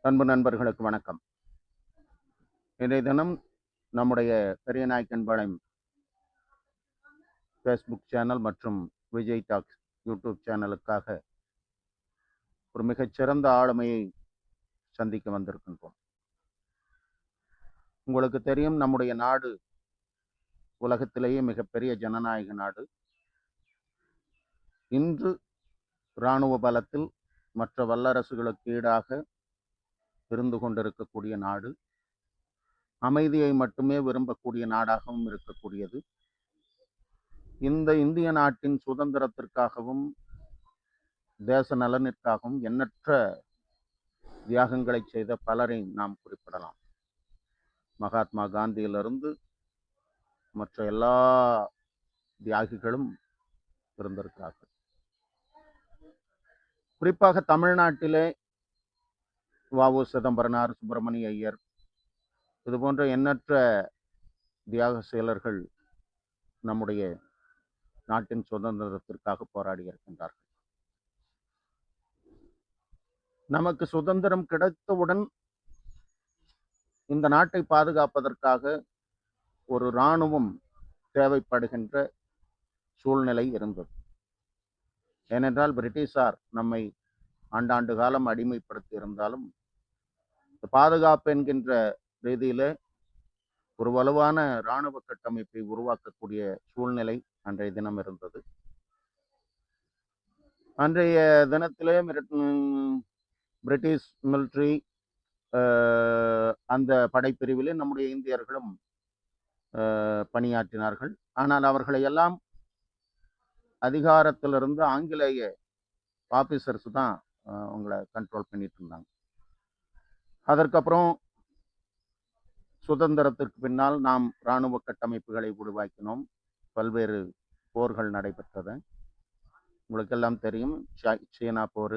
அன்பு நண்பர்களுக்கு வணக்கம். இன்றைய தினம் நம்முடைய பெரியநாயக்கன்பாளையம் ஃபேஸ்புக் சேனல் மற்றும் விஜய் டாக்ஸ் யூடியூப் சேனலுக்காக ஒரு மிகச்சிறந்த ஆளுமையை சந்திக்க வந்திருக்கின்றோம். உங்களுக்கு தெரியும், நம்முடைய நாடு உலகத்திலேயே மிகப்பெரிய ஜனநாயக நாடு. இன்று இராணுவ பலத்தில் மற்ற வல்லரசுகளுக்கு ஈடாக இருந்து கொண்டிருக்கக்கூடிய நாடு, அமைதியை மட்டுமே விரும்பக்கூடிய நாடாகவும் இருக்கக்கூடியது. இந்த இந்திய நாட்டின் சுதந்திரத்திற்காகவும் தேச நலனிற்காகவும் எண்ணற்ற தியாகங்களை செய்த பலரை நாம் குறிப்பிடலாம். மகாத்மா காந்தியிலிருந்து மற்ற எல்லா தியாகிகளும் இருந்திருக்கிறார்கள். குறிப்பாக தமிழ்நாட்டிலே வ.உ. சிதம்பரனார், சுப்பிரமணிய ஐயர், இது போன்ற எண்ணற்ற தியாக செயலர்கள் நம்முடைய நாட்டின் சுதந்திரத்திற்காக போராடி இருக்கின்றார்கள். நமக்கு சுதந்திரம் கிடைத்தவுடன் இந்த நாட்டை பாதுகாப்பதற்காக ஒரு இராணுவம் தேவைப்படுகின்ற சூழ்நிலை இருந்தது. ஏனென்றால் பிரிட்டிஷார் நம்மை ஆண்டாண்டு காலம் அடிமைப்படுத்தி இருந்தாலும் பாதுகாப்பு என்கின்ற ரீதியில ஒரு வலுவான இராணுவ கட்டமைப்பை உருவாக்கக்கூடிய சூழ்நிலை அன்றைய தினம் இருந்தது. அன்றைய தினத்திலே பிரிட்டிஷ் மிலிட்ரி அந்த படைப்பிரிவிலே நம்முடைய இந்தியர்களும் பணியாற்றினார்கள். ஆனால் அவர்களை எல்லாம் அதிகாரத்திலிருந்து ஆங்கிலேய ஆபீசர்ஸ் தான் அவங்கள கண்ட்ரோல் பண்ணிட்டு இருந்தாங்க. அதற்கப்புறம் சுதந்திரத்திற்கு பின்னால் நாம் இராணுவ கட்டமைப்புகளை உருவாக்கினோம். பல்வேறு போர்கள் நடைபெற்றது. உங்களுக்கெல்லாம் தெரியும், சீனா போர்,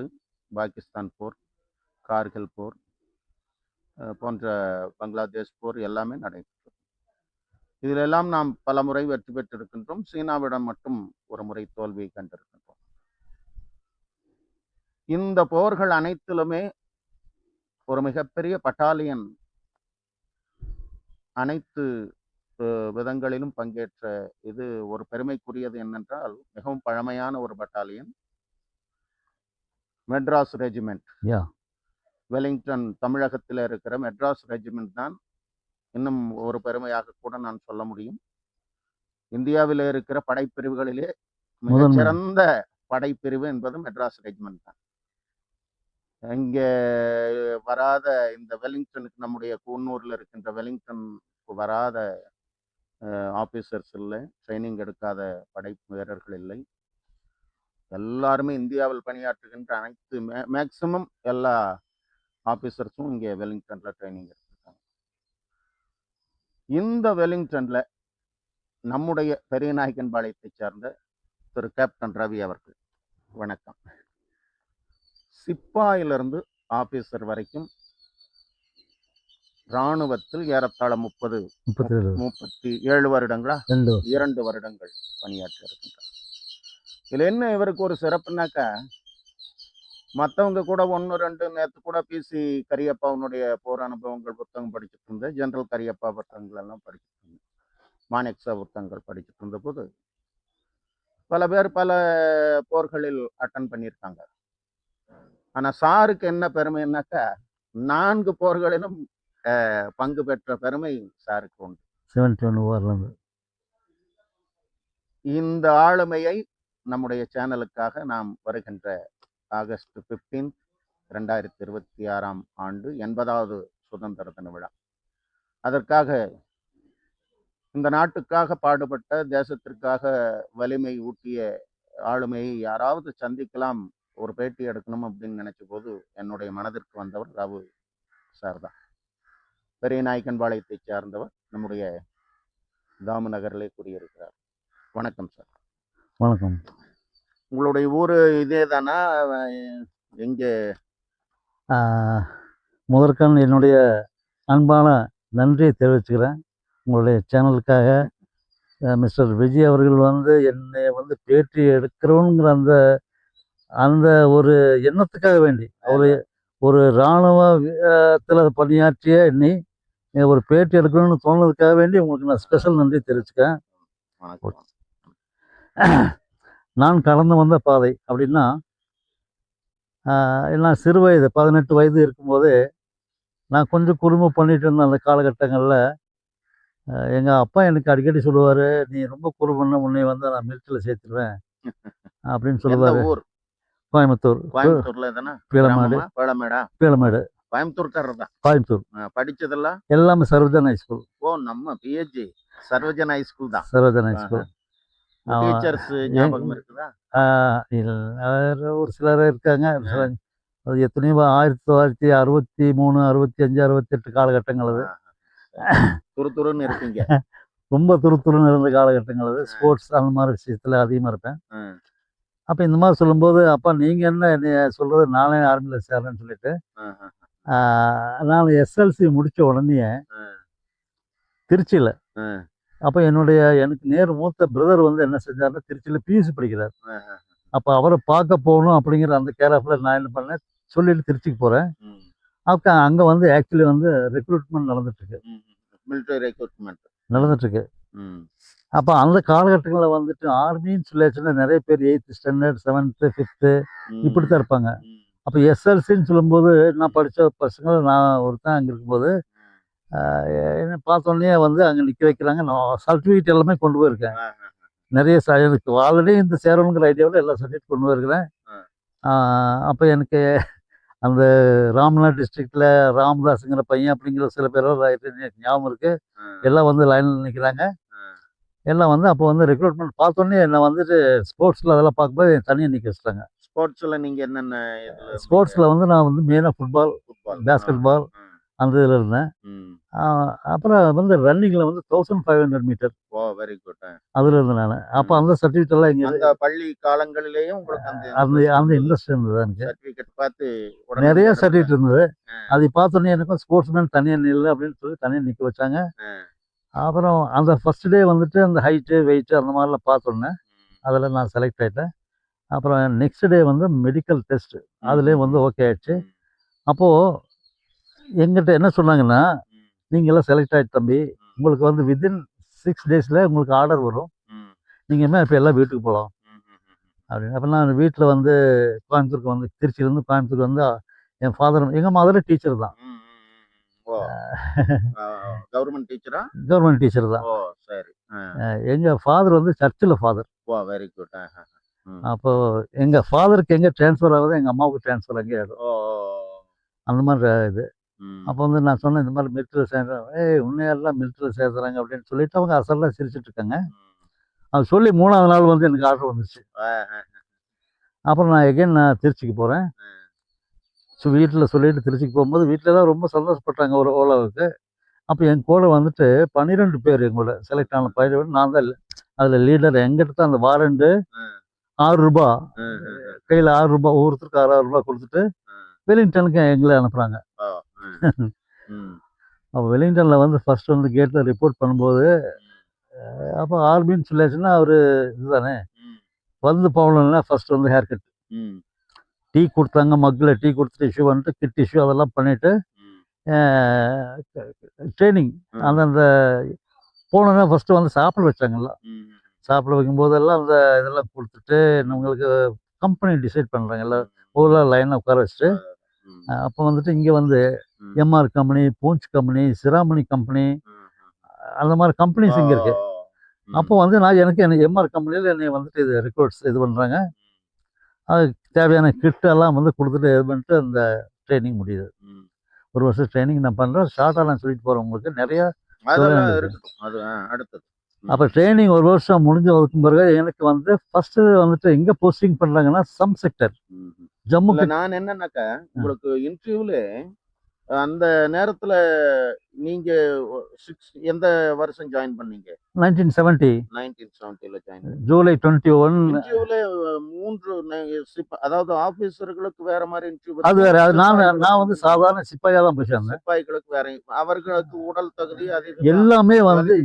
பாகிஸ்தான் போர், கார்கில் போர் போன்ற பங்களாதேஷ் போர் எல்லாமே நடைபெற்றது. இதிலெல்லாம் நாம் பல முறை வெற்றி பெற்றிருக்கின்றோம். சீனாவிடம் மட்டும் ஒரு முறை தோல்வியை கண்டிருக்கின்றோம். இந்த போர்கள் அனைத்திலுமே ஒரு மிகப்பெரிய பட்டாலியன் அனைத்து விதங்களிலும் பங்கேற்ற இது ஒரு பெருமைக்குரியது. என்னென்றால் மிகவும் பழமையான ஒரு பட்டாலியன் மெட்ராஸ் ரெஜிமெண்ட். வெலிங்டன் தமிழகத்தில் இருக்கிற மெட்ராஸ் ரெஜிமெண்ட் தான் இன்னும் ஒரு பெருமையாக கூட நான் சொல்ல முடியும். இந்தியாவில் இருக்கிற படைப்பிரிவுகளிலே மிகச்சிறந்த படைப்பிரிவு என்பது மெட்ராஸ் ரெஜிமெண்ட் தான். இங்கே வராத இந்த வெலிங்டனுக்கு, நம்முடைய கூன்னூரில் இருக்கின்ற வெலிங்டனுக்கு வராத ஆபீசர்ஸ் இல்லை, ட்ரைனிங் எடுக்காத படை வீரர்கள் இல்லை. எல்லாருமே இந்தியாவில் பணியாற்றுகின்ற அனைத்து மேக்சிமம் எல்லா ஆபீசர்ஸும் இங்கே வெலிங்டன்ல ட்ரைனிங் எடுத்திருக்காங்க. இந்த வெலிங்டன்ல நம்முடைய பெரியநாயக்கன்பாளையத்தை சார்ந்த திரு கேப்டன் ரவி அவர்கள், வணக்கம். சிப்பாயிலிருந்து ஆபீசர் வரைக்கும் இராணுவத்தில் ஏறத்தாழ 37 வருடங்களா, 2 வருடங்கள் பணியாற்றி இருக்கின்றார். இதுல என்ன இவருக்கு ஒரு சிறப்புனாக்கா, மற்றவங்க கூட 1-2 நேற்று கூட பிசி கரியப்பாவுடைய போர் அனுபவங்கள் புத்தகம் படிச்சுட்டு இருந்தேன். ஜெனரல் கரியப்பா புத்தகங்கள் எல்லாம் படிச்சுட்டு இருந்தேன். மானெக்ஸா புத்தகங்கள் படிச்சுட்டு இருந்த போது பல பேர் பல போர்களில் அட்டன் பண்ணியிருக்காங்க. ஆனா சாருக்கு என்ன பெருமைன்னாக்கா, 4 போர்களிலும் பங்கு பெற்ற பெருமை சாருக்கு உண்டு. 71 இந்த ஆளுமையை நம்முடைய சேனலுக்காக நாம் வருகின்ற ஆகஸ்ட் 15, 2026 ஆண்டு 80வது சுதந்திர தின விழா, அதற்காக இந்த நாட்டுக்காக பாடுபட்ட, தேசத்திற்காக வலிமை ஊட்டிய ஆளுமையை யாராவது சந்திக்கலாம், ஒரு பேட்டி எடுக்கணும் அப்படின்னு நினைச்ச போது என்னுடைய மனதிற்கு வந்தவர் ரவு சார் தான். பெரியநாயக்கன்பாளையத்தை சார்ந்தவர், நம்முடைய தாமு நகரிலே குடியிருக்கிறார். வணக்கம் சார். வணக்கம். உங்களுடைய ஊர் இதே தானா? எங்கே? முதற்கண் என்னுடைய அன்பான நன்றியை தெரிவிச்சுக்கிறேன். உங்களுடைய சேனலுக்காக மிஸ்டர் விஜய் அவர்கள் என்னை பேட்டி எடுக்கிறோங்கிற அந்த ஒரு எண்ணத்துக்காக வேண்டி அவர் ஒரு இராணுவத்தில் பணியாற்றிய என்னை ஒரு பேட்டி எடுக்கணும்னு தோணுனதுக்காக வேண்டி உங்களுக்கு நான் ஸ்பெஷல் நன்றி தெரிவிச்சுக்கேன். வணக்கம். நான் கடந்து வந்த பாதை அப்படின்னா, நான் சிறு வயது 18 வயது இருக்கும்போது நான் கொஞ்சம் குறும்பு பண்ணிட்டு இருந்த அந்த காலகட்டங்களில் எங்கள் அப்பா எனக்கு அடிக்கடி சொல்லுவார், நீ ரொம்ப குறும்புன்னா உன்னை வந்து நான் மிலிட்டரியில் சேர்த்துருவேன் அப்படின்னு எந்த சொல்லுவார். ஊர்? கோயம்புத்தூர், கோயம்புத்தூர்ல தானே? பீளமேடு, பழமேடா? பீளமேடு, கோயம்புத்தூர்காரர் தான். கோயம்புத்தூர். படிச்சதெல்லாம்? எல்லாமே சர்வஜன் ஹைஸ்கூல். ஓ, நம்ம பிஹெச்டி சர்வஜன் ஹைஸ்கூல் தான். சர்வஜன் ஹைஸ்கூல். டீச்சர்ஸ் ஞாபகம் இருக்குதா? ஒரு சிலர் இருக்காங்க. அது எத்தனையோ 1963, 65, 68 காலகட்டங்கள் அது. துருதுருன்னு இருப்பீங்க. ரொம்ப துருதுருன்னு இருந்த காலகட்டங்கள் அது. ஸ்போர்ட்ஸ் அந்த மாதிரி விஷயத்தில் அதிகமாக இருப்பேன். அப்போ இந்த மாதிரி சொல்லும்போது, அப்பா நீங்கள் என்ன என்னைய சொல்கிறது, நானே ஆர்மியில் சேர்றேன்னு சொல்லிட்டு நான் எஸ்எல்சி முடித்த உடனே திருச்சியில், அப்போ எனக்கு நேர் மூத்த பிரதர் வந்து என்ன செஞ்சாருன்னா திருச்சியில் பியூசி படிக்கிறார். அப்போ அவரை பார்க்க போகணும் அப்படிங்கிற அந்த கேரஃபில் நான் என்ன பண்ணேன், சொல்லிட்டு திருச்சிக்கு போகிறேன். அப்போ அங்கே வந்து ஆக்சுவலி வந்து ரெக்ரூட்மெண்ட் நடந்துட்டுருக்கு, மிலிட்டரி ரெக்ரூட்மெண்ட் நடந்துட்டுருக்கு. அப்போ அந்த காலகட்டங்களில் வந்துட்டு ஆர்மின்னு சொல்லியாச்சுன்னா நிறைய பேர் 8th ஸ்டாண்டர்ட், 7th, 5th இப்படி தான் இருப்பாங்க. அப்போ எஸ்எல்சின்னு சொல்லும்போது நான் படித்த பசங்க நான் ஒருத்தன் அங்கே இருக்கும்போது என்ன பார்த்தோன்னே வந்து அங்கே நிற்க வைக்கிறாங்க. நான் சர்டிஃபிகேட் எல்லாமே கொண்டு போயிருக்கேன். நிறைய எனக்கு ஆல்ரெடி இந்த சேரணுங்கிற ஐடியாவில் எல்லா சர்டிஃபிகேட் கொண்டு போயிருக்கிறேன். அப்போ எனக்கு அந்த ராம்நாத் டிஸ்ட்ரிக்டில் ராமதாஸுங்கிற பையன் அப்படிங்கிற சில பேர் எனக்கு ஞாபகம் இருக்குது. எல்லாம் வந்து லைனில் நிற்கிறாங்க. எல்லாம் வந்து அப்போ வந்து ரெக்ரூட்மெண்ட் பார்த்தோன்னே என்னை வந்துட்டு ஸ்போர்ட்ஸில் அதெல்லாம் பார்க்கும்போது தனியாக நிற்க வச்சுட்டாங்க. ஸ்போர்ட்ஸில் நீங்கள் என்னென்ன? ஸ்போர்ட்ஸில் வந்து நான் வந்து மெயினாக ஃபுட்பால், பேஸ்கெட் பால் அந்த இதில் இருந்தேன். அப்புறம் வந்து ரன்னிங்கில் வந்து 1500 மீட்டர். ஓ, வெரி குட். அதில் இருந்தேன் நான். அப்போ அந்த சர்டிஃபிகேட் எல்லாம் இங்கே அந்த பள்ளி காலங்களிலேயும் உங்களுக்கு அந்த இன்ட்ரெஸ்ட் இருந்தது. எனக்கு சர்டிஃபிகேட் பார்த்து நிறைய சர்டிஃபிகேட் இருந்தது. அதை பார்த்தோன்னே எனக்கும் ஸ்போர்ட்ஸ்மேன் தனியாக நில்லு அப்படின்னு சொல்லி தனியாக நிற்க வச்சாங்க. அப்புறம் அந்த ஃபர்ஸ்ட் டே வந்துட்டு அந்த ஹைட்டு வெயிட்டு அந்த மாதிரிலாம் பார்த்தோன்னே அதில் நான் செலக்ட் ஆகிட்டேன். அப்புறம் நெக்ஸ்ட் டே வந்து மெடிக்கல் டெஸ்ட்டு, அதுலேயும் வந்து ஓகே ஆயிடுச்சு. அப்போது எங்கிட்ட என்ன சொன்னாங்கன்னா, நீங்களாம் செலக்ட் ஆகிட்டு தம்பி, உங்களுக்கு வந்து வித்தின் 6 daysல உங்களுக்கு ஆர்டர் வரும், நீங்கள் என்ன இப்போ எல்லாம் வீட்டுக்கு போகலாம் அப்படின்னு. அப்போ நான் வீட்டில் வந்து கோயம்புத்தூருக்கு வந்து திருச்சியிலேருந்து கோயம்புத்தூருக்கு வந்து என் ஃபாதர், எங்கள் மதர் டீச்சர் தான். கவர்மெண்ட் டீச்சரா? கவர்மெண்ட் டீச்சர் தான். ஓ, சரி. எங்கள் ஃபாதர் வந்து சர்ச்சில் ஃபாதர். ஓ, வெரி குட். அப்போது எங்கள் ஃபாதருக்கு எங்கே ட்ரான்ஸ்ஃபர் ஆகுது, எங்கள் அம்மாவுக்கு ட்ரான்ஸ்ஃபர் அங்கே ஆகிடும். அந்த மாதிரி இது. அப்போ வந்து நான் சொன்னேன் இந்த மாதிரி மிலிட்டரியில் சேர்றேன். உன்னையெல்லாம் மிலிட்டரியில் சேர்த்துறாங்க அப்படின்னு சொல்லிட்டு அவங்க அசலாக சிரிச்சிட்டு இருக்காங்க. அது சொல்லி 3ஆவது நாள் வந்து எனக்கு ஆர்டர் வந்துச்சு. அப்புறம் நான் எகைன் நான் திருச்சிக்கு போகிறேன். ஸோ வீட்டில் சொல்லிட்டு திருச்சிக்கு போகும்போது வீட்டில் தான் ரொம்ப சந்தோஷப்பட்டாங்க ஒரு ஓரளவுக்கு. அப்போ என் கூட வந்துட்டு 12 பேர் எங்களோட செலக்ட் ஆன 12. நான் தான் அதில் லீடர். எங்கிட்ட தான் அந்த வாரண்டு ₹6 கையில் ₹6 ஒவ்வொருத்தருக்கு ₹6,000 கொடுத்துட்டு வெலிங்டனுக்கு எங்களை அனுப்புகிறாங்க. அப்போ வெலிங்டனில் வந்து ஃபர்ஸ்ட் வந்து கேட்டில் ரிப்போர்ட் பண்ணும்போது, அப்போ ஆர்மின்னு சொல்லியாச்சுன்னா அவர் இதுதானே வந்து போகணுன்னா ஃபர்ஸ்ட் வந்து ஹேர் கட், டீ கொடுத்தாங்க. மக்கில் டீ கொடுத்துட்டு இஷ்யூ பண்ணிட்டு கிட் இஷ்யூ அதெல்லாம் பண்ணிவிட்டு ட்ரைனிங் அந்தந்த போனோன்னா ஃபஸ்ட்டு வந்து சாப்பிட வச்சாங்கல்ல. சாப்பிட வைக்கும்போதெல்லாம் அந்த இதெல்லாம் கொடுத்துட்டு உங்களுக்கு கம்பெனி டிசைட் பண்ணுறாங்க எல்லாம் ஒவ்வொரு லைனாக உட்கார வச்சுட்டு. அப்போ வந்துட்டு இங்கே வந்து எம்ஆர் கம்பெனி, பூஞ்ச் கம்பெனி, சிராமணி கம்பெனி அந்த மாதிரி கம்பெனிஸ் இங்கே இருக்குது. அப்போ வந்து எனக்கு எம்ஆர் கம்பெனியில் என்னை வந்துட்டு இது ரெக்ரூட்ஸ் இது பண்ணுறாங்க. அதுக்கு தேவையான கிட்டெல்லாம் வந்து கொடுத்துட்டு இது பண்ணிட்டு அந்த ட்ரைனிங் முடியுது. 1 வருஷம் ட்ரைனிங் நான் பண்ணுறேன். ஷார்ட்டாக நான் சொல்லிட்டு போகிறேன் உங்களுக்கு நிறையா. அடுத்தது அப்போ ட்ரைனிங் 1 வருஷம் முடிஞ்சதுக்கு பிறகு எனக்கு வந்து ஃபர்ஸ்ட்டு வந்துட்டு எங்கே போஸ்டிங் பண்ணுறாங்கன்னா சம் செக்டர் ஜம்முக்கு. நான் என்னன்னாக்கா உங்களுக்கு இன்டர்வியூல அந்த நேரத்தில் நீங்க எந்த வருஷம் ஜாயின் பண்ணீங்க? 1970. 1970ல ஜாயின். ஜூலை 21. இன்டர்வியூல 3 அதாவது ஆபீசர்களுக்கு வேற மாதிரி இன்டர்வியூ. அது வேற. நான் வந்து சாதாரண சிப்பாயா தான் போய் சேர்ந்தேன். சிப்பாய்களுக்கு வேற, அவர்களுக்கு உடல் தகுதி அது எல்லாமே வந்து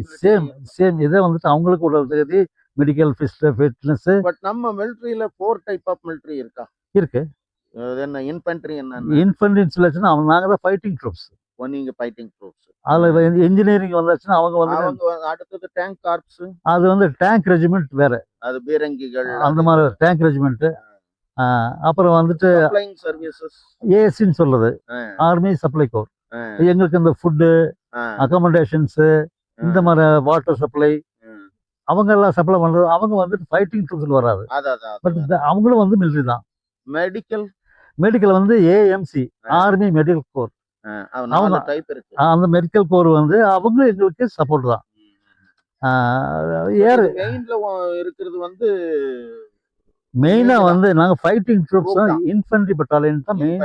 சேம் இதே வந்துட்டு அவங்களுக்கு உடல் தகுதி, மெடிக்கல் ஃபிட்னஸ். பட் நம்ம மிலிட்டரியில 4 டைப் ஆஃப் மிலிட்டரி இருக்கா? இருக்கு. அது என்ன இன்ஃபென்ட்ரி என்ன? இன்ஃபென்ட்ரி இன்ஸ்டலேஷன் அவங்க நாங்கள் தான் ஃபைட்டிங் ட்ரூப்ஸ். நீங்க ஃபைட்டிங் ட்ரூப்ஸ். அதில் இன்ஜினியரிங் வந்தாச்சுன்னா அவங்க வந்து அவங்க அடுத்தது டேங்க் கார்ப்ஸ். அது வந்து டேங்க் ரெஜிமெண்ட் வேற, அது பீரங்கிகள் அந்த மாதிரி டேங்க் ரெஜிமெண்ட். அப்புறம் வந்துட்டு சப்ளைங் சர்வீசஸ் ஏசின்னு சொல்றது ஆர்மி சப்ளை கோர். எங்களுக்கு இந்த ஃபுட்டு அகாமடேஷன்ஸு இந்த மாதிரி வாட்டர் சப்ளை அவங்க எல்லாம் சப்ளை பண்றது. அவங்க வந்துட்டு ஃபைட்டிங் ட்ரூப்ஸ்ல வராது, பட் அவங்களும் வந்து மிலிட்ரி தான். மெடிக்கல் வந்து ஏஎம்சி ஆர்மி மெடிக்கல் கோர். அவங்க டைப் இருக்கு. அந்த மெடிக்கல் கோர் வந்து அவங்க எங்களுக்கு சப்போர்ட் தான். ஏர் மெயின்ல இருக்கிறது வந்து மெயினா வந்து நாங்க ஃபைட்டிங் ட்ரூப்ஸ் தான். இன்ஃபென்ட்ரி பட்டாலியன் தான் மெயின்.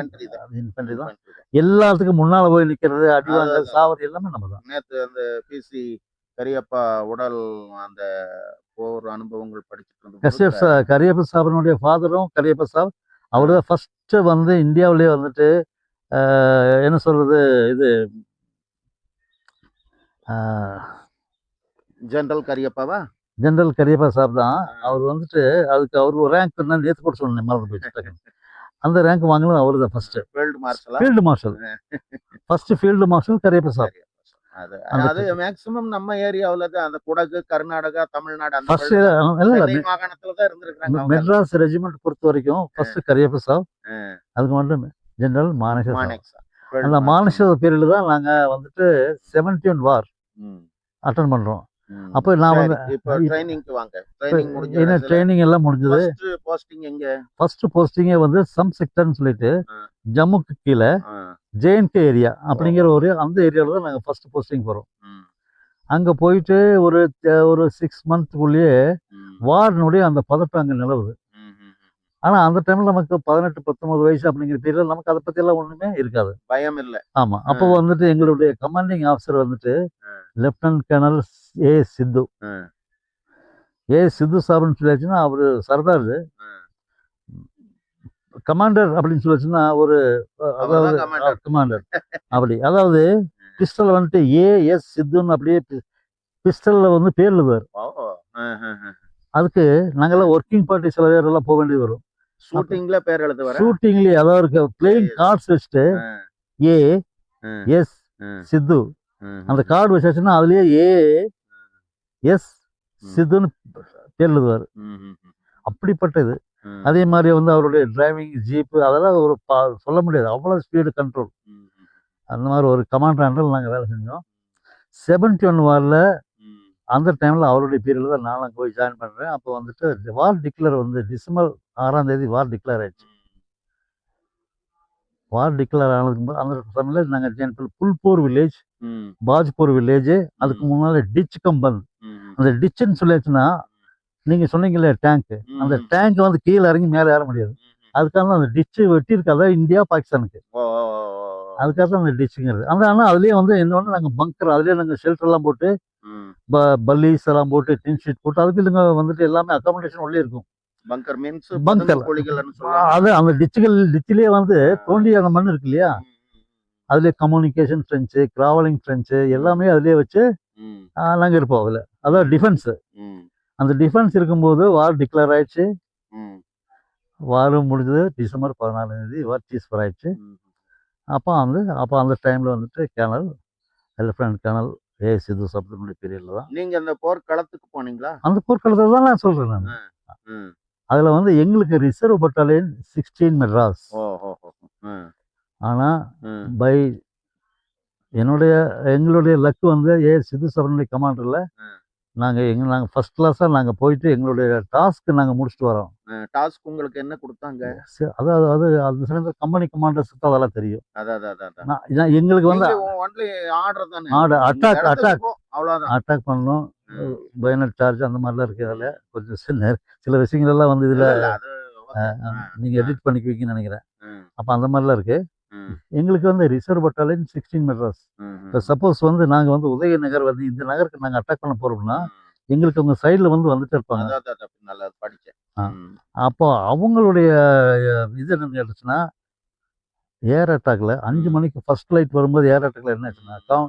இன்ஃபென்ட்ரி தான் எல்லாத்துக்கும் முன்னால போய் நிக்கிறது, அடிவாங்க சாவறது எல்லாமே நம்ம தான். நேத்து அந்த பிசி கரியப்பா உடல் அந்த போர் அனுபவங்கள் படிச்சுட்டு கரியப்ப சாபனுடைய ஃபாதரும் கரியப்ப சாப் அவர் தான் ஃபர்ஸ்ட் வந்து இந்தியாவிலேயே வந்துட்டு என்ன சொல்றது இது ஜெனரல் கரியப்பாவா? ஜெனரல் கரியப்பா சாப் தான். அவர் வந்துட்டு அதுக்கு அவர் ஒரு ரேங்க் என்ன நேற்று கூட சொன்னேன், மறந்து போயிட்டு. அந்த ரேங்க் வாங்கினது அவர் தான் first. Field marshal first field marshal Cariappa saab. அது மேக்ஸிமம் நம்ம ஏரியாவுல தான் அந்த குடகு, கர்நாடகா, தமிழ்நாடு அந்த மாகாணத்துல தான் இருந்திருக்காங்க. மெட்ராஸ் ரெஜிமெண்ட் பொறுத்த வரைக்கும் ஃபர்ஸ்ட் கரியப்பா சாப், அதுக்கு மட்டும் ஜெனரல் மானேஷா. அந்த மானேஷா பீரியட்ல தான் நாங்க வந்துட்டு 71 வார் அட்டன் பண்றோம். அப்போ நான் வந்து ட்ரைனிங் எல்லாம் முடிஞ்சது. ஃபர்ஸ்ட் போஸ்டிங்கே வந்து சம் செக்டர்னு சொல்லிட்டு ஜம்முக்கு கீழே ஜேஎன்கே ஏரியா அப்படிங்கிற ஒரு அந்த ஏரியாவில் தான் நாங்கள் ஃபர்ஸ்ட் போஸ்டிங் போகிறோம். அங்கே போயிட்டு ஒரு 6 மந்த்துக்குள்ளேயே வார்னுடைய அந்த பதட்டம் அங்கே நிலவுது. ஆனால் அந்த டைமில் நமக்கு 18-19 வயசு அப்படிங்கிற பீரியட் நமக்கு அதை பற்றியெல்லாம் ஒன்றுமே இருக்காது, பயம் இல்லை. ஆமாம். அப்போ வந்துட்டு எங்களுடைய கமாண்டிங் ஆஃபீஸர் வந்துட்டு லெப்டினன்ட் கர்னல் ஏ சித்து. சித்து சாப்னு சொல்லியாச்சுன்னா அவர் சர்தார். கமாண்டர் அப்படின்னு சொல்லிச்சுன்னா ஒரு அதாவது கமாண்டர் அப்படி. அதாவது பிஸ்டல் வந்துட்டு ஏஎஸ் சித்துன்னு அப்படியே பிஸ்டல்ல வந்து பேர் எழுதுவார். அதுக்கு நாங்கெல்லாம் ஒர்க்கிங் பார்ட்டி சில பேர் எல்லாம் போக வேண்டியது வரும். ஷூட்டிங்ல பேர் எழுதுவார். ஷூட்டிங்லேயே அதாவது பிளேயிங் கார்ட்ஸ் வச்சுட்டு ஏஎஸ் சித்து அந்த கார்டு வச்சாச்சுன்னா அதுலயே ஏஎஸ் சித்துன்னு பேர் எழுதுவார். அப்படிப்பட்ட இது. அதே மாதிரி வந்து அவருடைய டிரைவிங் ஜீப்பு அதெல்லாம் ஒரு சொல்ல முடியாது, அவ்வளோ ஸ்பீடு கண்ட்ரோல். அந்த மாதிரி ஒரு கமாண்டர் நாங்கள் வேலை செஞ்சோம். 71 வாரில் அந்த டைமில் அவருடைய பீரியடில் தான் நான் போய் ஜாயின் பண்ணுறேன். அப்போ வந்துட்டு வார் டிக்ளேர் வந்து டிசம்பர் 6ஆம் தேதி வார் டிக்ளேர் ஆயிடுச்சு. வார் டிக்ளேர் ஆனதுக்கு அந்த சமயத்தில் நாங்கள் ஜாயின் பண்ண புல்பூர் வில்லேஜ், பாஜ்பூர் வில்லேஜ், அதுக்கு முன்னால் டிச் கம்பன். அந்த டிச்சுன்னு சொல்லியாச்சுன்னா நீங்கள் சொன்னீங்களே டேங்க்கு, அந்த டேங்க் வந்து கீழே இறங்கி மேலே ஏற முடியாது. அதுக்காக அந்த டிச்சு வெட்டியிருக்காதா இந்தியா பாகிஸ்தானுக்கு, அதுக்காக தான் அந்த டிச்சுங்கிறது. ஆனால் அதுலேயே வந்து என்னொன்று நாங்கள் பங்கர், அதுலேயே நாங்கள் ஷெல்டர்லாம் போட்டு பல்லீஸ் எல்லாம் போட்டு டின் ஷீட் போட்டு அதுக்கு இல்லைங்க வந்துட்டு எல்லாமே அக்காமடேஷன் உள்ளே இருக்கும். பங்கர் அது அந்த டிச்சிலே வந்து தோண்டி அந்த மண் இருக்கு இல்லையா, அதுலேயே கம்யூனிகேஷன் ட்ரென்ச்சு, கிராவலிங் ட்ரென்ச்சு எல்லாமே அதுலேயே வச்சு நாங்கள் இருப்போம். அதில் அதாவது டிஃபென்ஸு. அந்த டிஃபென்ஸ் இருக்கும்போது வார் டிக்ளேர் ஆயிடுச்சு. வாரம் முடிஞ்சது டிசம்பர் 14ஆம் தேதி வார் சீஸ்ஃபயர் ஆயிடுச்சு. அப்போ அந்த டைமில் வந்துட்டு கேர்னல் லெப்டினன்ட் கர்னல் ஏ சித்து சாப்னுடைய பீரியடில் தான் நீங்கள் அந்த போர்க்களத்துக்கு போனீங்களா? அந்த போர்க்களத்தை தான் நான் சொல்கிறேன். நான் அதில் வந்து எங்களுக்கு ரிசர்வ் பட்டாலியன் 16 மெட்ராஸ். ஆனால் பை எங்களுடைய லக்கு வந்து சித்து சாப்னுடைய கமாண்டரில் நாங்கள் ஃபர்ஸ்ட் கிளாஸாக நாங்கள் போயிட்டு எங்களுடைய டாஸ்க்கு நாங்கள் முடிச்சுட்டு வரோம். டாஸ்க் உங்களுக்கு என்ன கொடுத்தாங்க? அதாவது அந்த சமயத்தில் கம்பெனி கமாண்டர்ஸுக்கு அதெல்லாம் தெரியும். எங்களுக்கு வந்து அட்டாக் பண்ணணும், பயனட் சார்ஜ் அந்த மாதிரிலாம் இருக்குது. அதில் கொஞ்சம் சில விஷயங்கள் எல்லாம் வந்து இதில் நீங்கள் எடிட் பண்ணிக்குவீங்கன்னு நினைக்கிறேன். அப்போ அந்த மாதிரிலாம் இருக்குது. எங்களுக்கு வந்து ரிசர்வ் பட்டாலியன் 16 மெட்ராஸ். இப்போ சப்போஸ் வந்து நாங்கள் வந்து உதயநகர் வந்து இந்த நகருக்கு நாங்கள் அட்டாக் பண்ண போகிறோம்னா எங்களுக்கு அவங்க சைடில் வந்துட்டு இருப்பாங்க. அப்போ அவங்களுடைய இது என்ன கேட்டுச்சுன்னா ஏர் அட்டாக்ல 5 மணிக்கு ஃபர்ஸ்ட் லைட் வரும்போது ஏர் அட்டாக்ல என்ன ஆச்சுன்னா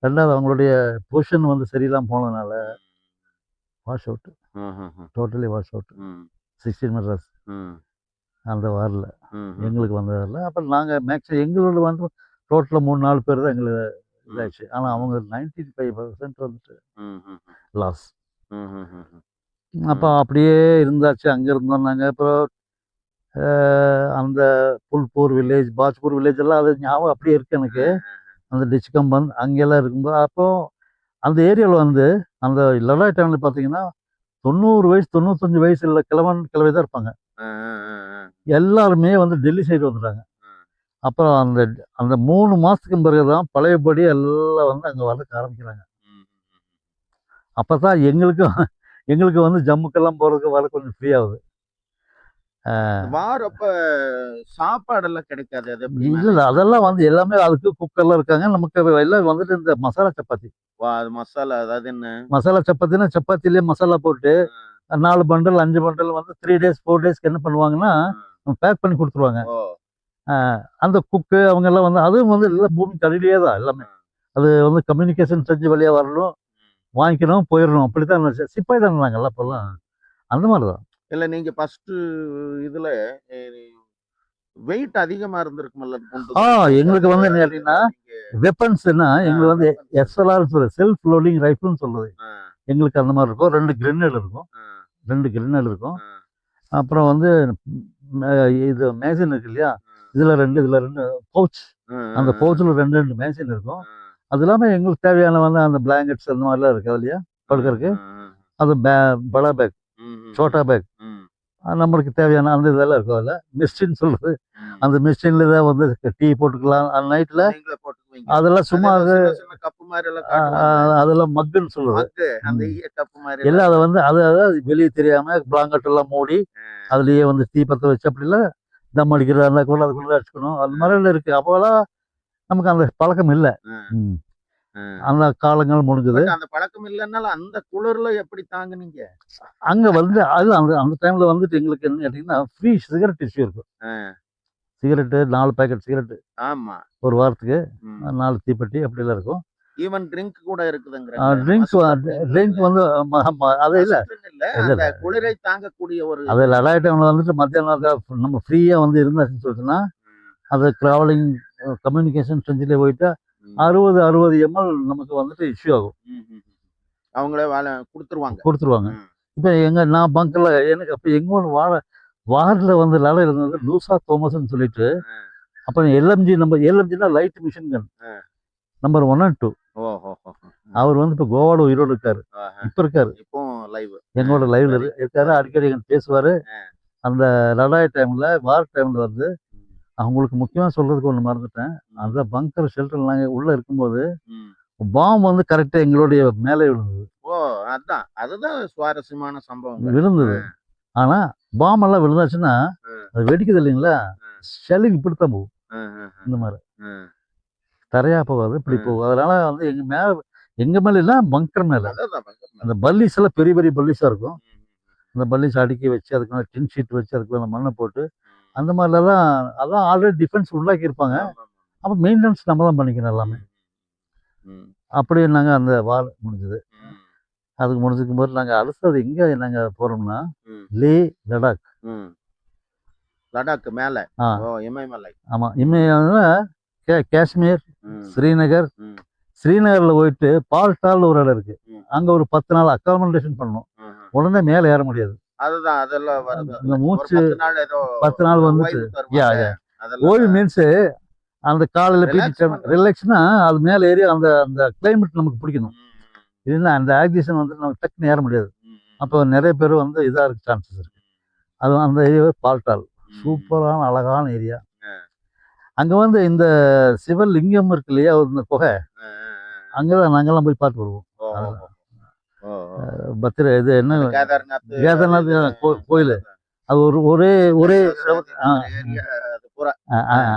ரெண்டாவது அவங்களுடைய பொசிஷன் வந்து சரியில்லாமல் போனதுனால wash out, totally wash out 16 Madras. அந்த வாரில் எங்களுக்கு வந்ததில்ல. அப்புறம் நாங்கள் மேக்ஸிமம் எங்களோட வந்து டோட்டலாக 3-4 பேர் தான் எங்களுக்கு இதாச்சு. ஆனால் அவங்க 95% வந்துட்டு லாஸ். அப்போ அப்படியே இருந்தாச்சு. அங்கே இருந்தோம் நாங்கள். அப்புறம் அந்த புல்பூர் வில்லேஜ், பாஜ்பூர் வில்லேஜ் எல்லாம் அது ஞாபகம் அப்படியே இருக்குது எனக்கு. அந்த டிச்கம்பன் அங்கெல்லாம் இருக்கும்போது அப்போ அந்த ஏரியாவில் வந்து அந்த லடாக் டைமில் பார்த்தீங்கன்னா 90 வயசு 95 வயசு இல்லை கிழவி தான் இருப்பாங்க. எல்லாருமே வந்து டெல்லி சைடு வந்துட்டாங்க. அப்புறம் அந்த அந்த 3 மாதத்துக்கு பிறகு தான் பழையபடி எல்லாம் வந்து அங்கே வரதுக்கு ஆரம்பிக்கிறாங்க. அப்போ தான் எங்களுக்கு வந்து ஜம்முக்கெல்லாம் போகிறதுக்கு வர கொஞ்சம் ஃப்ரீ ஆகுது. வாரப்ப சாப்பாடெல்லாம் கிடைக்காது. அது இல்லை அதெல்லாம் வந்து எல்லாமே அதுக்கு குக்கர்லாம் இருக்காங்க. நமக்கு எல்லாம் வந்துட்டு இந்த மசாலா சப்பாத்தி. மசாலா அதாவது என்ன மசாலா சப்பாத்தினா சப்பாத்திலேயே மசாலா போட்டு 4 பண்டல் 5 பண்டல் வந்து 3 days 4 டேஸ்க்கு என்ன பண்ணுவாங்கன்னா பேக் பண்ணி கொடுத்துருவாங்க. அந்த குக்கு அவங்க எல்லாம் வந்து அதுவும் வந்து எல்லாம் பூமிக்கு அடியிலேயே தான் எல்லாமே. அது வந்து கம்யூனிகேஷன் செஞ்சு வழியாக வரணும், வாங்கிக்கணும், போயிடணும். அப்படி தான் சிப்பாய் தான் இருந்தாங்கல்ல அப்போல்லாம். அந்த மாதிரி தான். இல்லை நீங்கள் ஃபஸ்ட்டு இதில் வெயிட் அதிகமாக இருந்திருக்குமல்ல? எங்களுக்கு வந்து என்ன அப்படின்னா வெப்பன்ஸ்னா எங்களுக்கு வந்து எஸ்எல்ஆர் செல்ஃப் லோடிங் ரைஃபிள்னு சொல்லுது. எங்களுக்கு அந்த மாதிரி இருக்கும். 2 கிரெனேட் இருக்கும். அப்புறம் வந்து இது மேசின் இருக்கு இல்லையா, இதில் 2 பவுச். அந்த பவுச்சில் 2 மேசின் இருக்கும். அது இல்லாமல் எங்களுக்கு தேவையான வந்து அந்த பிளாங்கெட்ஸ் அந்த மாதிரிலாம் இருக்குது இல்லையா படுக்கிறதுக்கு. அது படா பேக், சோட்டா பேக், நம்மளுக்கு தேவையான அந்த இதெல்லாம் இருக்கும். அதில் மிஸ்டின்னு சொல்லுது. அந்த மிஸ்டின்ல தான் வந்து டீ போட்டுக்கலாம் அந்த நைட்டில். அதெல்லாம் சும்மா அதெல்லாம் மக்குன்னு சொல்லுது. எல்லாம் அதை வந்து அதாவது வெளியே தெரியாம பிளாங்கெட் எல்லாம் மூடி அதுலயே வந்து தீ பற்ற வச்சு அப்படிலாம் தம் அடிக்கிறதா இருந்தால் கூட அதுக்குள்ள அடிச்சுக்கணும். அந்த மாதிரிலாம் இருக்கு. அப்போலாம் நமக்கு அந்த பழக்கம் இல்லை. அந்த காலங்கள் முடிஞ்சது. அந்த பழக்கம் இல்லைன்னாலும் அந்த குளிர்ல எப்படி தாங்குனீங்க? அங்க வந்து அது அந்த டைம்ல வந்துட்டு எங்களுக்கு என்ன கேட்டீங்கன்னா ஃப்ரீ சிகரெட் இஷ்யூ இருக்கும். Cigarette 4 packet cigarette. ஆமா. ஒரு வாரத்துக்கு 4 தீப்பெட்டி அப்படிலாம் இருக்கும். ஈவன் ட்ரிங்க் கூட இருக்குதுங்க. ட்ரிங்க் வந்து அது இல்லை குளிரை தாங்கக்கூடிய ஒரு அது லடாக் டைம்ல வந்துட்டு மத்தியானம் நம்ம ஃப்ரீயா வந்து இருந்தாச்சுன்னு சொல்லிட்டுன்னா அது ட்ராவலிங் கம்யூனிகேஷன் செஞ்சுட்டே போயிட்டு 60 ml நமக்கு வந்துட்டு இஷ்யூ ஆகும். அவங்களே கொடுத்துருவாங்க. இப்போ நான் பங்கில் எனக்கு அப்போ எங்கூட வாரில் வந்து லடாக் இருந்தது லூசா தோமஸ்ன்னு சொல்லிட்டு. அப்புறம் எல்எம்ஜினா light machine gun number 1 and 2. அவர் வந்து இப்போ கோவால உயிரோடு இருக்காரு. இப்போ இருக்காரு எங்களோட லைவ்ல இருக்காரு. அடிக்கடி எங்க பேசுவாரு. அந்த லடாக் டைம்ல வார் டைம்ல வந்து அவங்களுக்கு முக்கியமா சொல்றதுக்கு ஒண்ணு மறந்துட்டேன். அந்த பங்கர் ஷெல்டர் நாங்கள் உள்ள இருக்கும்போது பாம்பு வந்து கரெக்டா எங்களுடைய மேலே விழுந்தது. அதுதான் சுவாரஸ்யமான சம்பவம் விழுந்தது. ஆனா பாம்பெல்லாம் விழுந்தாச்சுன்னா அது வெடிக்குது இல்லைங்களா, ஷெல்லிங் இப்படித்தான் போகும். இந்த மாதிரி தரையா போகாது, இப்படி போகும். அதனால வந்து எங்க மேல இல்ல பங்கர் மேல அந்த பல்லிஸ் எல்லாம் பெரிய பெரிய பல்லிஸா இருக்கும். அந்த பல்லிஸ் அடுக்கி வச்சு அதுக்கு மேலே டின் ஷீட் வச்சு அதுக்கு மேலே மண்ணை போட்டு அந்த மாதிரிலாம் அதான் ஆல்ரெடி டிஃபென்ஸ் உண்டாக்கி இருப்பாங்க. அப்போ மெயின்டெனன்ஸ் நம்ம தான் பண்ணிக்கணும் எல்லாமே. அப்படி நாங்கள் அந்த வார் முடிஞ்சது. அதுக்கு முடிஞ்சுக்கும் போது நாங்கள் அடுத்தது எங்கே நாங்கள் போகிறோம்னா லே லடாக். லடாக் மேலே இமயமலை. ஆமாம், இமயமலை, காஷ்மீர், ஸ்ரீநகர். ஸ்ரீநகரில் போயிட்டு பால்டால் ஒரு இடம் இருக்கு. அங்கே ஒரு 10 நாள் அக்காமடேஷன் பண்ணணும். உடனே மேலே ஏற முடியாது. இந்த மூச்சு 10 நாள் வந்துட்டு ஓய்வு மீன்ஸ் அந்த காலையில் பீட்டி ரிலாக்ஸ்னா அது மேலே ஏறி அந்த அந்த கிளைமேட் நமக்கு பிடிக்கணும். இல்லைன்னா அந்த ஆக்சிஜன் வந்து நமக்கு டக்குன்னு ஏற முடியாது. அப்போ நிறைய பேர் வந்து இதாக இருக்க சான்சஸ் இருக்கு. அது அந்த ஏரியா பால்டால் சூப்பரான அழகான ஏரியா. அங்கே வந்து இந்த சிவலிங்கம் இருக்கு இல்லையா, இந்த குகை, அங்கதான் நாங்கெல்லாம் போய் பார்த்து வருவோம். இது என்ன கேதார்நாத் கோயில். அது ஒரே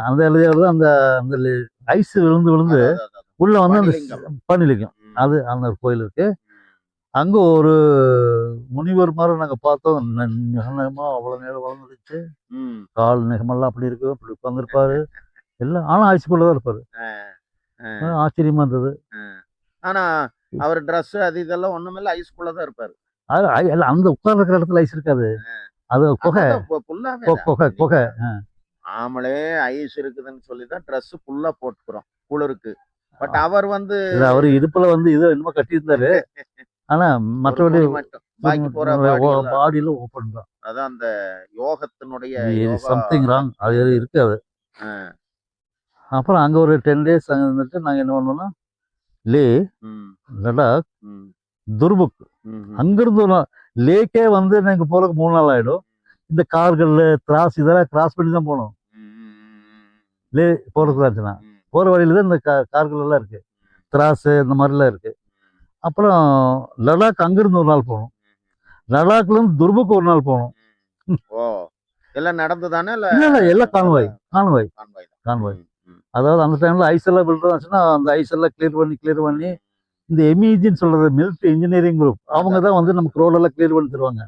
அந்த எழுதியாவது அந்த அந்த ஐஸ் விழுந்து உள்ள வந்து அந்த பனிலிங்கம் அது அந்த கோயில் இருக்கு. அங்க ஒரு முனிவர் மாதிரி நாங்க பார்த்தோம். நகமா அவ்வளவு நேரம் வளர்ந்துருச்சு. கால் நெகமெல்லாம் அப்படி இருக்கு. அப்படி உட்காந்துருப்பாரு எல்லாம். ஆனா ஐஸ்குள்ளதான் இருப்பாரு. ஆச்சரியமா இருந்தது. ஆனா அவர் ட்ரெஸ் அது இதெல்லாம் ஒண்ணுமில்ல, ஐஸ்குள்ளதான் இருப்பாரு. அந்த உட்கார்ந்து இருக்கிற இடத்துல ஐஸ் இருக்காது. அது புகை ஃபுல்லாவே புகை புகை. நாமளே ஐஸ் இருக்குதுன்னு சொல்லிதான் ட்ரெஸ் ஃபுல்லா போட்டுக்கிறோம் குளிருக்கு. பட் அவர் வந்து இல்ல அவரு இடுப்புல வந்து இது என்னமோ கட்டியிருந்தாரு. ஆனா ஒரு மற்றபடி துணி மட்டும் பாக்கி போற பாடி எல்லாம் பாடியில ஓப்பன் தான். அதான் அந்த யோகத்தினுடைய யோகா சம்திங் ராங் அது இருக்கு அது. அப்புறம் அங்க ஒரு 10 days அங்க இருந்துட்டு நாங்க என்ன பண்ணோம்னா லே, லடாக், துர்புக் அங்கிருந்து லேக்கே வந்து எனக்கு போறதுக்கு 3 நாள் ஆயிடும். இந்த கார்கள் திராஸ் இதெல்லாம் கிராஸ் பண்ணி தான் போகணும். லே போறதுக்கு ஆச்சுன்னா போற வழியில தான் இந்த கார்கள் எல்லாம் இருக்கு, திராஸ் இந்த மாதிரிலாம் இருக்கு. அப்புறம் லடாக் அங்கிருந்து ஒரு நாள் போகணும். லடாக்ல இருந்து துர்புக் ஒரு நாள் போகணும். எல்லாம் நடந்து தானே? இல்ல எல்லாம் கான்வாய் கான்வாய் கான்வாய். அதாவது அந்த டைம்ல ஐஸ் எல்லாம் விழுந்துச்சுன்னா அந்த ஐஸ் எல்லாம் கிளியர் பண்ணி இந்த எம்இஜின்னு சொல்றது மிலிட்ரி இன்ஜினியரிங் குரூப் அவங்க தான் வந்து நமக்கு ரோட் எல்லாம் கிளியர் பண்ணி தருவாங்க,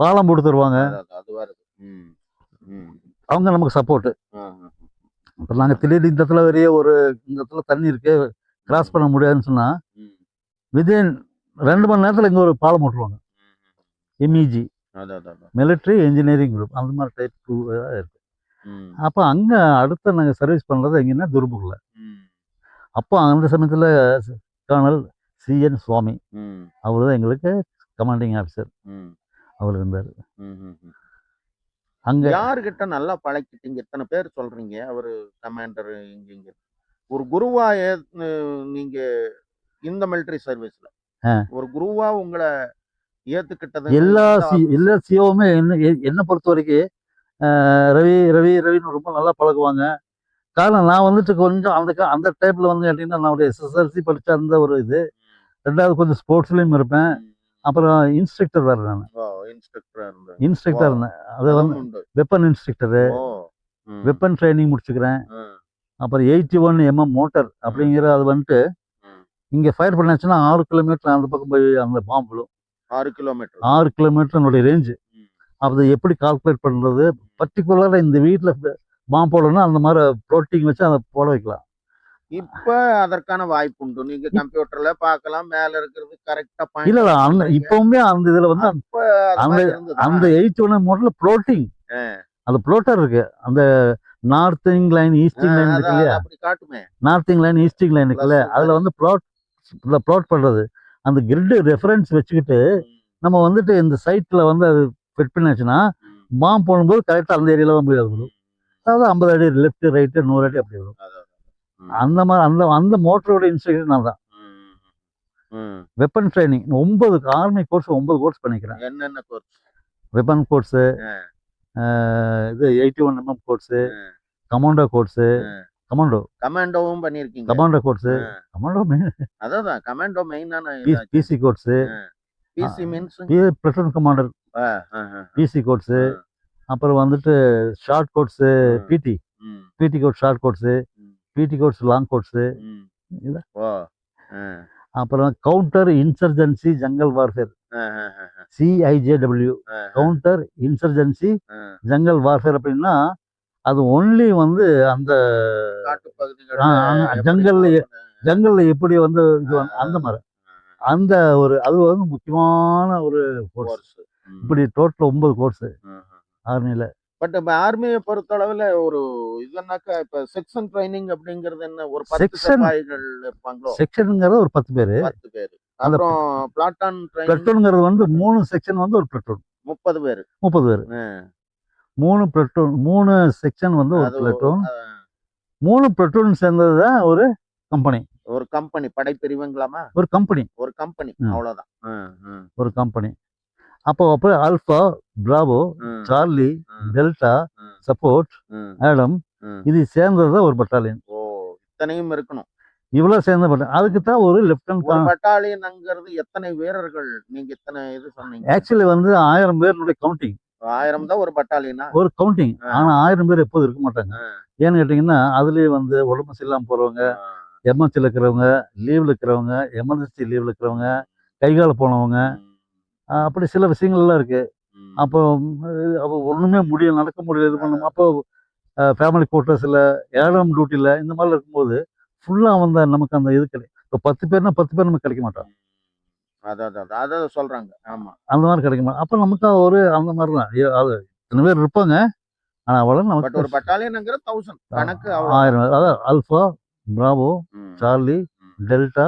பாலம் போட்டு தருவாங்க. அவங்க நமக்கு சப்போர்ட். இப்போ நாங்கள் திடீர்னு இந்த இடத்துல வரைய இந்த இடத்துல தண்ணி இருக்கு கிராஸ் பண்ண முடியாதுன்னு சொன்னா வித்தின் 2 மணி நேரத்தில் இங்கே ஒரு பாலம் போட்டுருவாங்க. எம்இஜி மிலிட்ரி இன்ஜினியரிங் குரூப் அந்த மாதிரி டைப் 2 இருக்கு. அப்போ அங்கே அடுத்த நாங்கள் சர்வீஸ் பண்ணுறது எங்கன்னா துர்புக்கில். அப்போ அந்த சமயத்தில் கர்னல் CN சுவாமி அவர் தான் எங்களுக்கு கமாண்டிங் ஆஃபீஸர். அவர் இருந்தார் அங்கே. யாருக்கிட்ட நல்லா பழக்கிட்டீங்க? எத்தனை பேர் சொல்றீங்க அவரு கமாண்டர்? இங்க ஒரு குருவா நீங்க இந்த மிலிட்டரி சர்வீஸ்ல ஒரு குருவா உங்களை ஏத்துக்கிட்டது? எல்லா சிஓவுமே என்ன பொறுத்த வரைக்கும் ரவி ரவி ரவின்னு ரொம்ப நல்லா பழகுவாங்க. காரணம் நான் வந்துட்டு கொஞ்சம் அந்த டைப்ல வந்து கேட்டீங்கன்னா நான் ஒரு SSLC படிச்ச அந்த ஒரு இது. 2வது கொஞ்சம் ஸ்போர்ட்ஸ்லயும் இருப்பேன். அப்புறம் இன்ஸ்ட்ரக்டர் வேறு. நான் இன்ஸ்ட்ரக்டர் இருந்தேன். அது வந்து வெப்பன் இன்ஸ்ட்ரக்டரு, வெப்பன் ட்ரைனிங் முடிச்சுக்கிறேன். அப்புறம் 81 mm மோட்டர் அப்படிங்கிற அது வந்துட்டு இங்கே ஃபயர் பண்ணாச்சுன்னா 6 கிலோமீட்டர் அந்த பக்கம் போய் அந்த பாம்பு விழும். 6 கிலோமீட்டர் என்னுடைய ரேஞ்சு. அதை எப்படி கால்குலேட் பண்ணுறது, பர்டிகுலராக இந்த வீட்டில் பாம்பு போடணும்னா அந்த மாதிரி ப்ளோட்டிங் வச்சு அதை போட வைக்கலாம். இப்ப அதற்கான வாய்ப்பு உண்டு. நீங்க கம்ப்யூட்டர்ல பார்க்கலாம், மேல இருக்கிறது கரெக்டா பாயிண்ட். இல்ல அந்த இப்பவுமே அந்த இதுல வந்து அந்த 81 மோட்டர்ல ப்ளோட்டிங், அந்த ப்ளோட்டர் இருக்கு. அந்த நார்த்திங் லைன் ஈஸ்டிங் லைன் இருக்கு இல்லையா, நார்த்திங் லைன் ஈஸ்டிங் லைன் இருக்குல்ல, அதுல வந்து ப்ளாட் பண்றது. அந்த கிரிட் ரெஃபரன்ஸ் வச்சுக்கிட்டு நம்ம வந்துட்டு இந்த சைட்ல வந்து அது ஃபிட் பண்ணியாச்சுன்னா பாம்பு போடும்போது கரெக்டாக அந்த ஏரியால தான் போய் அது விடும். அதாவது 50 அடி லெஃப்ட் ரைட்டு 100 அடி அப்படி வரும். அந்த மாதிரி அந்த மோட்டரோட இன்ஸ்ட்ரக்டர் நான் தான். Weapon training 9 army course 9 course பண்ணிக்கிறேன். என்னென்ன கோர்ஸ்? வெப்பன் கோர்ஸு, இது 81 mm கோர்ஸு, கமாண்டோ கோர்ஸு, கமாண்டோவும் பண்ணியிருக்கீங்க. Commando course, commando main. அதான் கமாண்டோ மெயினான PC course. PC means platoon commander. PC course. அப்புறம் வந்துட்டு short course, PT course, short course, PT course, long course. அப்புறம் counter insurgency jungle warfare, CIJW, counter insurgency jungle warfare. அப்படின்னா அது only வந்து அந்த ஜங்கல்ல எப்படி வந்து அந்த மாதிரி அந்த ஒரு அது வந்து முக்கியமான ஒரு கோர்ஸ். இப்படி டோட்டல் 9 கோர்ஸ் ஆர்மியில. பட் ஆர்மியை பொறுத்தளவுல ஒரு இதுனாக்கா இப்ப செக்ஷன் ட்ரைனிங் அப்படிங்கிறது என்ன? ஒரு 10 சிப்பாய்கள் இருப்பாங்களோ? செக்ஷன்ங்கிறது ஒரு 10 பேர். அப்புறம் பிளாட்டான் பிளட்டூன்ங்கிறது வந்து 3 செக்ஷன் வந்து ஒரு பிளட்டூன் 30 பேர். 3 பிளட்டூன், 3 செக்ஷன் வந்து ஒரு பிளட்டூன். 3 பிளட்டூன் சேர்ந்தது தான் ஒரு கம்பெனி. ஒரு கம்பெனி படைப்பிரிவுங்களாமா? ஒரு கம்பெனி அவ்வளவுதான். ஒரு கம்பெனி. அப்போ alpha, Bravo, Charlie, delta, support, Adam, இது சேர்ந்தது ஒரு பட்டாலியன். இத்தனையும் இருக்கணும். இவ்வளவு சேர்ந்த பட்டாலியன். அதுக்கு தான் ஒரு லெப்டினன்ட். பட்டாலியன்ங்கிறது எத்தனை வீரர்கள்? நீங்க இத்தனை இது சொன்னீங்க. ஆக்சுவலி வந்து 1000 பேருடைய கவுண்டிங். 1000 தான் ஒரு பட்டாலியனா? ஒரு கவுண்டிங். ஆனா 1000 பேர் எப்போது இருக்க மாட்டாங்க. ஏன்னு கேட்டீங்கன்னா அதுலயே வந்து உடம்பு சரியில்லாம போறவங்க, எமர்ஜென்சியில் இருக்கிறவங்க, லீவ்ல இருக்கிறவங்க, எமர்ஜென்சி லீவ்ல இருக்கிறவங்க, கைகால போனவங்க, அப்படி சில விஷயங்கள்லாம் இருக்கு. அப்போ ஒண்ணுமே முடியல, நடக்க முடியல, இது பண்ணணும். அப்போ ஃபேமிலி குவார்ட்டர்ஸில், ஏழாம் டியூட்டியில் இந்த மாதிரி இருக்கும்போது ஃபுல்லாக வந்து நமக்கு அந்த இது கிடைக்கும். இப்போ 10 பேர்னா 10 பேர் நமக்கு கிடைக்க மாட்டோம். அதான் சொல்றாங்க. ஆமா. அந்த மாதிரி கிடைக்குமா? அப்போ நமக்கு ஒரு அந்த மாதிரி தான் அது இத்தனை பேர் இருப்பாங்க. ஆனால் அவ்வளோ பட் நமக்கு ஒரு பட்டாலியன்ங்கிற 1000 கணக்கு அவ்வளோ. 1000 அதாவது அல்ஃபா, பிராவோ, ம், சார்லி, ம், டெல்டா,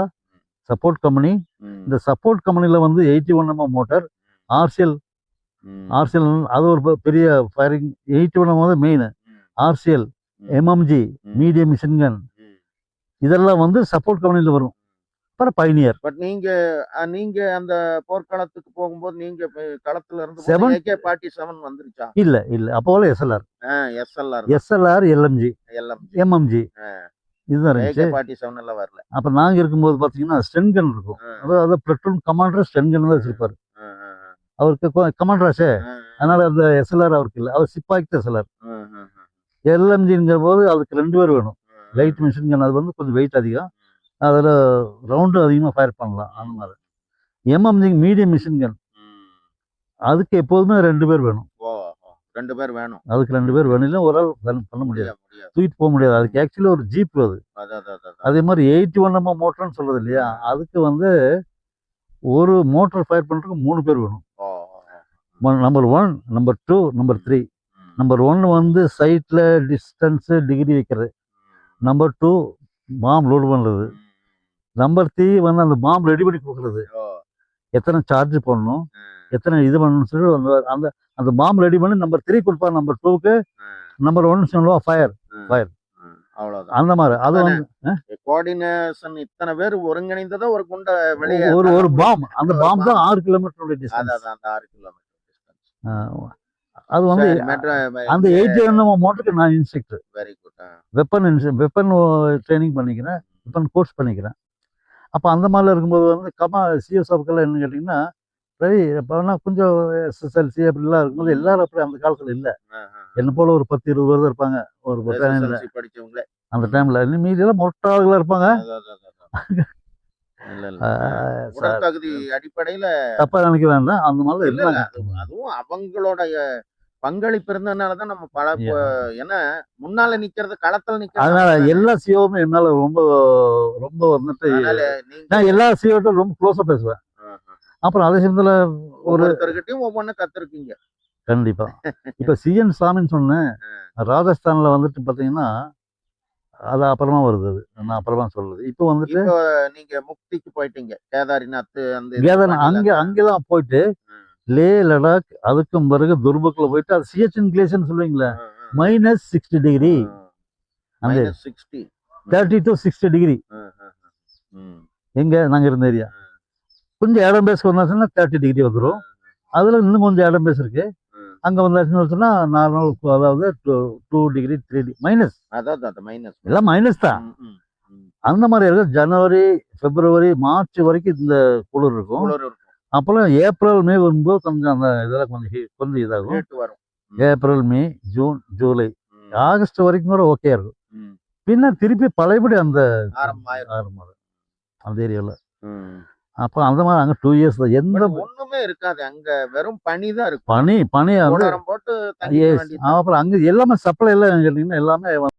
சப்போர்ட் கம்பெனி. ம், இந்த சப்போர்ட் கம்பெனியில் வந்து 81 mm மோட்டார், ஆர்சிஎல் ம், ஆர்சிஎல் அது ஒரு பெரிய ஃபயரிங். 81 mm வந்து மெயின். ம், ஆர்சிஎல், ம், எம்எம்ஜி, ம், மீடியம் மிஷின் கன், ம். இதெல்லாம் வந்து சப்போர்ட் கம்பெனியில் வரும். அப்புறம் பைனியர் பட் நீங்க அந்த போர்க்களத்துக்கு போகும்போது நீங்க களத்துல இருந்து செவன் AK-47 வந்துருச்சா? இல்லை இல்லை அப்போல SLR, SLR SLR, LMG, LMG. MMG இதுதான் இருந்துச்சு. AK-47 எல்லாம் வரல. அப்போ நாங்கள் இருக்கும்போது பார்த்தீங்கன்னா ஸ்டென் கன் இருக்கும். அதாவது பிளட்டூன் கமாண்டர் ஸ்டென் கன் தான் வச்சிருப்பாரு. அவருக்கு கமாண்டராச்சே, அதனால அந்த எஸ்எல்ஆர் அவருக்கு இல்லை, அவர் சிப்பாய்க்கு எஸ்எல்ஆர். எல்எம்ஜிங்கிற போது அதுக்கு 2 பேர் வேணும். லைட் மிஷின் கன் அது வந்து கொஞ்சம் வெயிட் அதிகம், அதில் ரவுண்டும் அதிகமாக ஃபயர் பண்ணலாம். அந்த மாதிரி எம்எம்ஜி மீடியம் மிஷின் கன், அதுக்கு எப்போதுமே 2 பேர் வேணும். 2 பேர் வேணும். அதுக்கு 2 பேர் வேணும், இல்லை ஒரு ஆள் பண்ண முடியாது, தூக்கிட்டு போக முடியாது. அதுக்கு ஆக்சுவலி ஒரு ஜீப் அது. அதே மாதிரி 81 mm மோட்டர்னு சொல்றது இல்லையா, அதுக்கு வந்து ஒரு மோட்டர் ஃபயர் பண்ணுறதுக்கு 3 பேர் வேணும். Number 1, number 2, number 3. நம்பர் 1 வந்து சைட்டில் டிஸ்டன்ஸு டிகிரி வைக்கிறது. நம்பர் 2 பாம் லோடு பண்ணுறது. நம்பர் 3 வந்து அந்த பாம் ரெடி பண்ணி கொடுக்குறது. எத்தனை சார்ஜ் பண்ணணும், எத்தனை இது பண்ணணும்னு சொல்லி அந்த அந்த பாம் ரெடி பண்ணி நம்பர் 3 கொடுப்பாங்க. நம்பர் 2க்கு நம்பர் 1 சொல்லுவா ஃபயர். அவ்வளவுதான். அந்த மாதிரி அது வந்து கோஆர்டினேஷன் இத்தனை பேர் ஒருங்கிணைந்ததா ஒரு குண்ட வெளியே ஒரு பாம். அந்த பாம் தான் 6 கிலோமீட்டர் டிஸ்டன்ஸ். அந்த 6 கிலோமீட்டர் அது வந்து அந்த 81 mm மோட்டருக்கு நான் instructor. Very good. Weapon training பண்ணிக்கிறேன், வெப்பன் கோர்ஸ் பண்ணிக்கிறேன். அப்போ அந்த மாதிரிலாம் இருக்கும்போது வந்து சிஎஸ்எஃப்க்கெல்லாம் என்ன கேட்டிங்கன்னா, ரவி இப்போனா கொஞ்சம் SSLC அப்படிலாம் இருக்கும்போது எல்லாரும் அப்படி அந்த காலத்தில் இல்லை. என்ன போல ஒரு 10-20 பேர் தான் இருப்பாங்க ஒரு பட்டாலியன்ல படிச்சவங்களே அந்த டைம்ல. மீதியெல்லாம் மொட்டாளுகளாக இருப்பாங்க. தகுதி அடிப்படையில தப்பா நினைக்க வேண்டாம், அந்த மாதிரி இருந்தாங்க. அதுவும் அவங்களோட பங்களிப்பு இருந்ததுனாலதான் நம்ம பல ஏன்னா முன்னால நிக்கிறது களத்துல நிக்கிறது. அதனால எல்லா சிஓவுமே என்னால ரொம்ப ரொம்ப வந்துட்டு நான் எல்லா சிஓட்டும் ரொம்ப க்ளோஸா பேசுவேன். அப்புறம் அதே சமயத்துல ஒருத்தர்கிட்டயும் ஒவ்வொன்னும் கத்துருக்கீங்க. கண்டிப்பா. இப்ப சிஎன் சாமின்னு சொன்னேன், ராஜஸ்தான்ல வந்துட்டு பாத்தீங்கன்னா அது அப்புறமா வருது. அது நான் அப்புறமா சொல்றது. இப்போ வந்துட்டு நீங்க முக்திக்கு போயிட்டீங்க, கேதார்நாத் அங்கெல்லாம் போயிட்டு லே லடாக், அதுக்கும் பிறகு துர்பக்ல போயிட்டு அது சிஎச்என் கிளேஷன் சொல்லுவீங்களா, -60 டிகிரி, அந்த 30 to 60 டிகிரி எங்க நாங்க இருந்த ஏரியா. கொஞ்சம் இடம் பேஸ் வந்தாச்சுன்னா 30 டிகிரி வந்துடும். அதுல இன்னும் கொஞ்சம் இடம் பேஸ் இருக்கு, அங்க வந்தாச்சுன்னு சொன்னா நார்மல், அதாவது 2 டிகிரி 3 டிகிரி மைனஸ். எல்லாம் மைனஸ் தான். அந்த மாதிரி இருக்கு. ஜனவரி, பிப்ரவரி, மார்ச் வரைக்கும் இந்த குளிர் இருக்கும். அப்புறம் ஏப்ரல், மே வரும்போது கொஞ்சம் அந்த இதெல்லாம் கொஞ்சம் இதாகும். ஏப்ரல், மே, ஜூன், ஜூலை, ஆகஸ்ட் வரைக்கும் கூட ஓகே இருக்கும். பின்ன திருப்பி பழையபடி அந்த ஆரம்பம் அந்த ஏரியாவில். அப்போ அந்த மாதிரி அங்கே 2 இயர்ஸ் தான் எந்த ஒண்ணுமே இருக்காது. அங்க வெறும் பனி தான் இருக்கும். பனி போட்டு அப்புறம் அங்கே எல்லாமே சப்ளை எல்லாம் கேட்டீங்கன்னா எல்லாமே